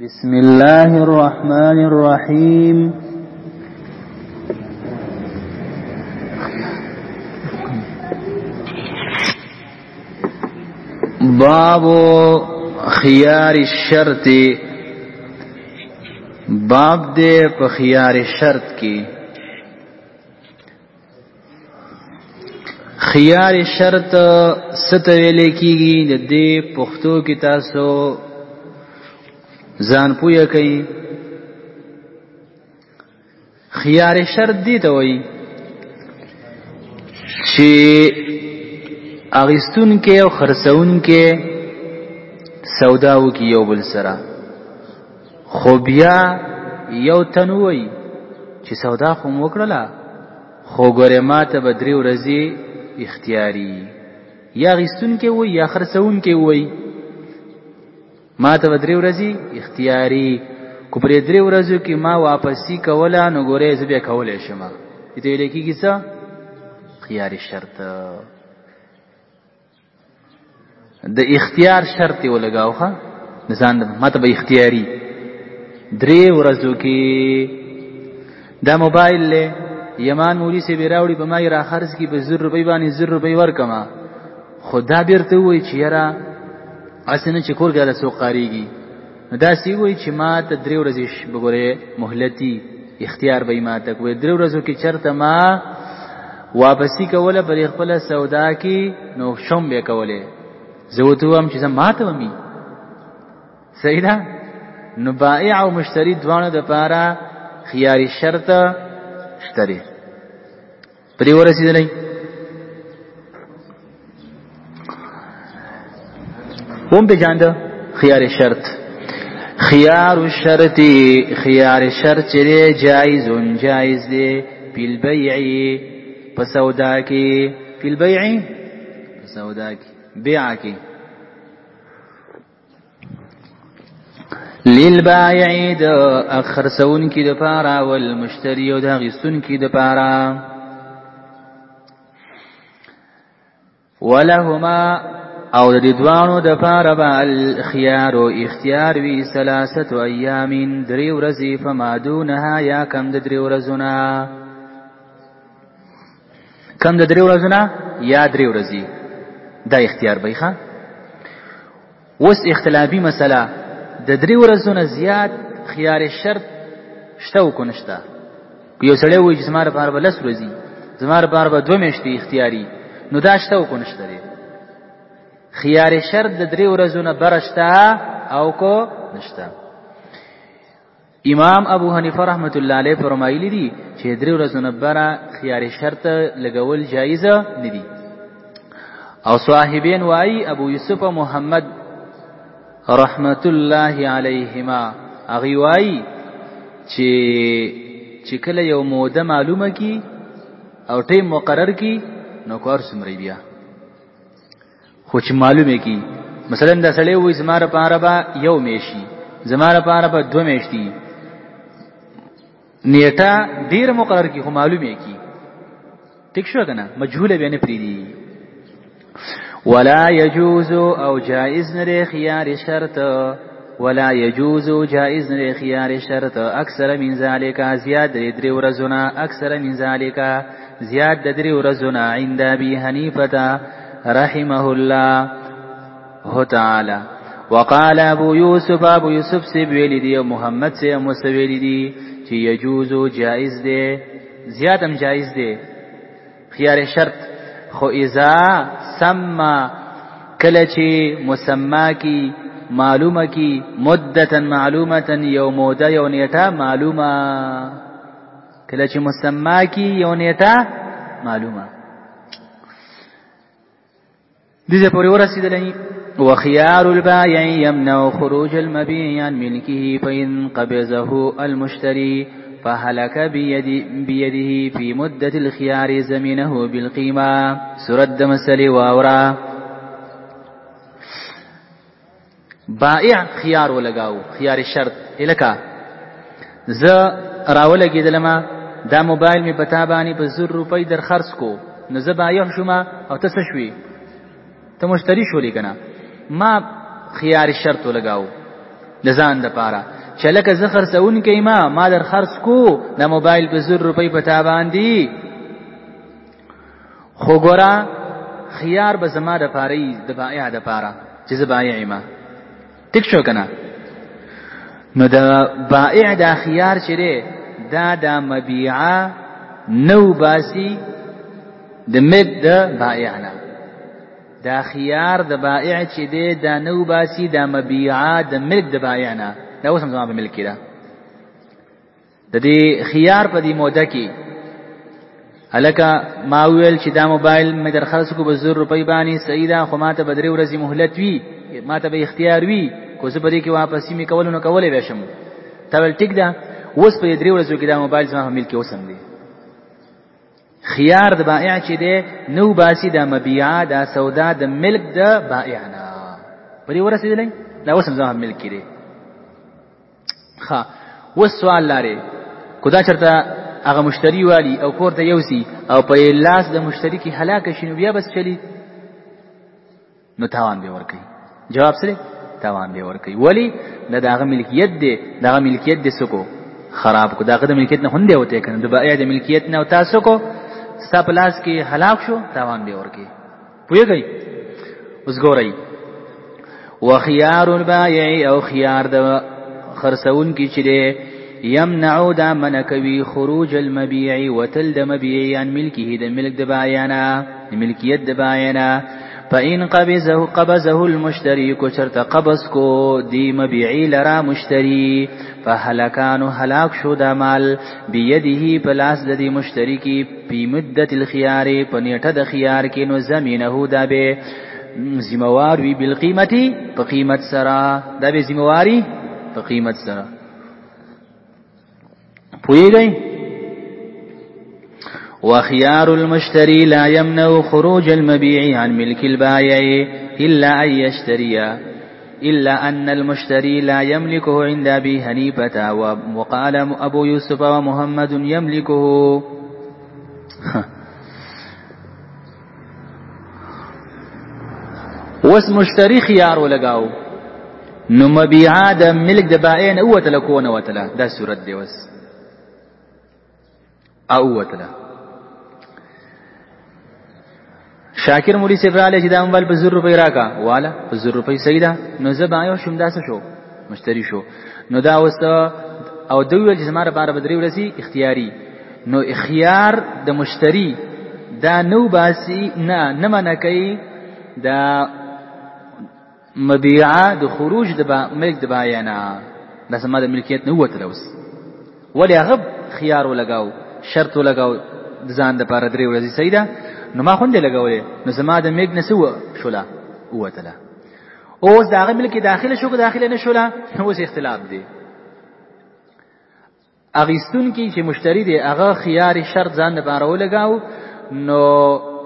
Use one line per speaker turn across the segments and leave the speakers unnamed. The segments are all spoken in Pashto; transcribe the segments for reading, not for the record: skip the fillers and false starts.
بسم الله الرحمن الرحيم باب خيار الشرط باب دے په خيار شرط کی خيار شرط ستویلے کیږي د دې پښتو کې تاسو ځان پوهه کوي خيار شرط دی ته وایي چې اغستون کې او خرڅون کې سوداو کې یو بل سره خو بیا یو تنوي چې سودا خو وکړه خو ګوره ماته به 3 ورځې اختیاري یا اغستون کې وای یا خرڅون کې وای ماته به 3 ورځې اختیاري کو پرې 3 ورځو کې ما واپسی کوله نو ګوره زه به کولای شم دې لیکيږي څه خيار شرط د اختیار شرط ولګاو ښه ځان ماته به اختیاري 3 ورځو کې دا موبایل له یمان مولوی سی بیراوړي په ما یې را خرڅ کی په 100 روپۍ باندې 100 روپۍ ورکما خدا بیرته وای چې یاره اسنه چې کور غاله سو قاریږي دا سی وای چې ما ته 3 ورځې بګوره مهلتي اختیار به ما ته کوي 3 ورځو کې چرته ما واپسی کوله پر خپل سودا کې نو شوم به کوله زه وته هم چې ما ته ومي صحیح ده نو بائع او مشتری دوانو د پاره خيار شرط اشتري پرې ورسېدلې هم به جاند خيار شرط خيار الشرط خيار شرط چې جائز جائز دی په بيع په سودا کې په بيع په سودا کې بيع کې للبائع د اخرسون کی د پارا والمشتری او د غسن کی د پارا ولهما او د دوانو د پارا بل خيار او اختیار وی 3 ایام 3 ورځې فما دونها یا کم د 3 ورځونه کم د 3 ورځونه یا 3 ورځې دا اختیار به ښه وس اختلافي مسله د 3 ورځې زیات خيار شرط شته او کو نشته یو سړی وایي چې زماره په 10 ورځې زماره په 2 میاشتې اختیاري نو دا شته او کو نشته دی خيار شرط د 3 ورځې برشته او کو نشته امام ابو حنیفه رحمت الله علیه فرمایلی دي چې 3 ورځې برا خيار شرط لګول جایز نه دي او صاحبین وایي ابو یوسف محمد رحمت الله علیهما اغي وای چې کله یو موده معلومه کی او ټیم مقرر کی نو کار سمری بیا خو چې معلومه کی مثلا د سړی وې زماره پاره با یو میشي زماره پاره با 2 میشتي نیټه ډیر مقرر کی خو معلومه کی ټیک شو کنه مجهوله بیان پریدي ولا يجوز او جائز نره خيار شرط ولا يجوز جائز نره خيار شرط اکثر من ذلك زیاد 3 ورځونه اکثر من ذلك زیاد 3 ورځونه عند ابي حنيفه رحمه الله تعالى وقال ابو يوسف سبيلدي محمد سے مسویلدي چې يجوز جائز دي زیادم جائز دي خيار شرط خو اذا سما کله چې مسما کی معلومه کی مدتا معلومه یو موده یو نیټه معلومه کله چې مسما کی یو نیټه معلومه دې پورې ورسېدلې وخيار البائع يمنع خروج المبيع عن ملكه فإن قبضه المشتري فهلك بيده في مدة الخيار زمينه بالقيمة سرد مسلي واورا بائع خيار ولگاو خيار شرط الکا ز راولګی دلما دا موبایل می پتا باندې په 100 روپۍ در خرڅ کو نو ز بایع شوما او تاسو شوي ته مشتری شولې کنه ما خيار شرط ولگاو د ځان د پاره چې لکه زه خرڅون کې ما در خرڅ کو د موبایل په 100 روپۍ په تا باندې خو ګورا خيار به زما د پاره د بائع د پاره چې زه بائع ما ټیک شو کنه نو د بائع د خيار چره دا د مبيعه نو باسي د مد د بائع نه دا خيار د بائع چې دی دا نو باسي د مبيعه د ملک د بائع نه دا اوس هم زما په ملک ده د دې خيار په دې موده کې الکه ما ویل چې دا موبایل مې در خرڅ کو به 100 روپۍ باندې سیدا خو ماته بدري ورځې مهلت وی ماته به اختیار وی کو زه پدې کې واپسی می کول نو کولې وشم تا ول ټیک ده اوس په درې ورځو کې دا موبایل زما په ملک اوسم دی خيار د بائع چې دی نو باسي د مبيعه د سودا د ملک د بائع نه پرې ورسېدلې دا اوس زما په ملک کې دی ها وس سوال لاره خدا چرته هغه مشتری والی او کور ته یوسی او په لاس د مشتری کې هلاک شنو بیا بس چلی نو تاوان به ور کوي جواب سره تاوان به ور کوي ولی دغه ملکیت دی دغه ملکیت د سکو خراب کو دغه د ملکیت نه هنده وته کنه د بائع د ملکیت نه او تاسو کو ستا پلاس کې هلاک شو تاوان به ور کوي پوهیږئ اوس ګورئ وخيار البائع او خيار د خرڅون کی چې يمنع دا منکوي خروج المبيع وتل د مبيع عن ملكه د ملک د بائعنا ملکیت د بائعنا فإن قبضه المشتري کو چرته قبض کو دی مبيعي لرا مشتري فهلكان هلاك شو دا مال بيده پلاس د دی مشتري کی په مدت الخيار پنيټه د خيار کې نو زمينه دا به ذمہوار وی بالقيمتي په قیمت سره دا به ذمہواری په قیمت سره پوئیږئ وخيار المشتري لا يمنع خروج المبيع عن ملك البائع إلا أن يشتري إلا أن المشتري لا يملكه عند أبي حنيفة وقال أبو يوسف ومحمد يملكه وس مشتري خيار ولګاو نو مبيعه د ملک د بائع نه وته لکونه وته دا صورت دی وس او وته شاکر مولوی سیبراله چې دا موبایل په 100 روپۍ راکا والا په 100 روپۍ سیدا نو زبایو شوم داسه شو مشتری شو نو دا وسته او دوی چې زماره بار بدري ورسي اختیاري نو اختیار د مشتری دا نو باسي نه منه کوي دا مبيعه د خروج د ملک د بایانا دا سم د ملکیت نه وته اوس ولی هغه خيار ولګاو شرط ولګاو ځان د پاره درې ورځې سیدا نو ما خوند لګولې نو زما د میګ نسو شولا وته اوس دا هغه ملک داخله شو داخله نه شولا اوس اختلاف دی اغیستون کی چې مشتری دی هغه خيار شرط ځان د پاره ولګاو نو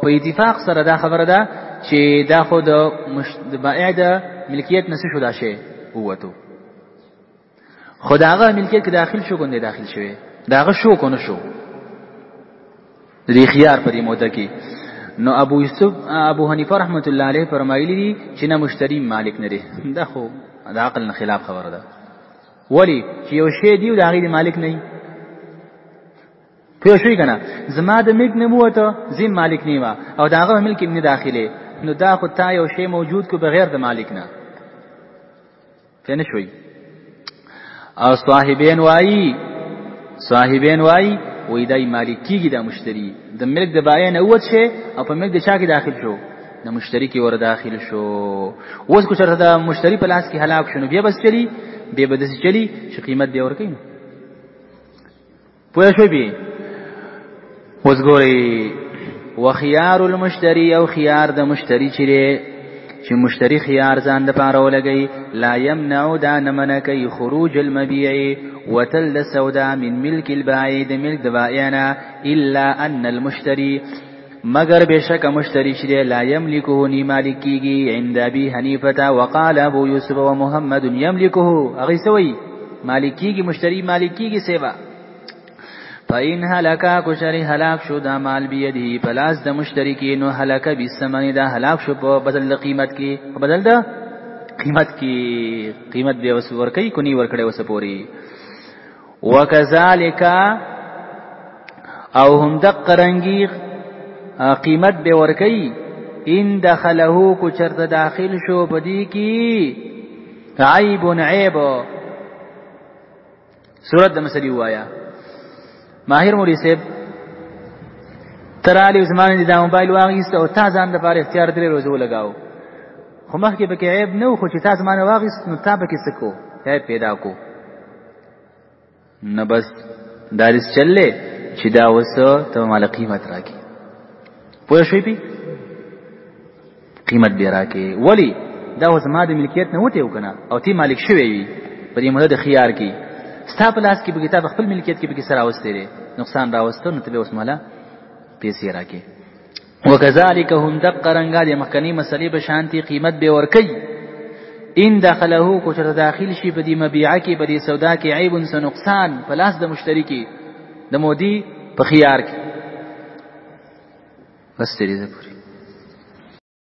په اتفاق سره دا خبره ده چې دا خود د بائع د ملکیت نسو شو دا شی وته خداغه ملکیت کې داخل شو کنده داخل شوی داغه شو کنه شو د خيار په دې موده کې نو ابو حنیفه رحمت الله علیه فرمایلی دي چې نه مشتری مالک نه دی دا خو د عقل نه خلاف خبره ده ولی چې یو شی دی او داغه دی مالک نه په شوی کنه زما د ملک نه موته زم مالک نیوا او داغه ملک نه داخله نو دا خو تا یو شی موجود کو بغیر د مالک نه کنه شوی او صاحبین وای وې دای مالکیږي د مشتری د ملک د بائع نه ووت شي او په ملک د چا کې داخل شو د مشتری کې ور داخل شو اوس کو چرته د مشتری په لاس کې هلاک شنو بیا بس چلی به بدس چلی چې قیمت دی ور کین پوه شو به اوس ګوري وخيار المشتري او خيار د مشتری چې مشتری خيار ځان د پاره ولګي لا يمنع دا نمنکي خروج المبيع وتل السودا من ملك البائع د ملک د بائعنا الا ان المشتري مگر بشک مشتری چې لا يملكه ني مالکيږي عند ابي حنيفه وقال ابو يوسف ومحمد يملكه اغي سوي مالکيږي مشتری مالکيږي سیوا فإن هلكا کشری هلاک شو دا مال بيده پلاس د مشتری کې نو هلکا بالثمن دا هلاک شو په بدل قیمت کې بدل دا قیمت به وس ورکی کني ورکړې وس پوری. وکذالک او هم دقرنګي قیمت به ورکی ان دخله کو چرته داخل شو بدی کی عیب عیب. سورۃ د مسلی وایا ماهر مولوی صاحب ترالی زمانه دي دا موبایل واغیست او تا ځان د پاره اختیار درې روزه ولګاو خو مخکې به کې عیب نه خو چې تا زمانه واغیست نو تا به کې سکو عیب پیدا کو نه بس دارس چلې چې دا وسه ته مال قیمت راکې پوه شوې پی قیمت به راکې ولی دا وسه د ملکیت نه وته وکنه او تی مالک شوی وي په دې مدد خيار کې ستا په لاس کې به کتاب خپل ملکیت کې به سره واستې نقصان راوستو نو ته به اوس مالا پیسې راکې. وکذالک هم دقرنګا د مخکنی مسلې به شانتي قیمت به ورکی ان دخله کو چر داخل شي په دې مبيعه کې په دې سودا کې عیب س نقصان په لاس د مشتری کې د مودي په خيار کې. بس دې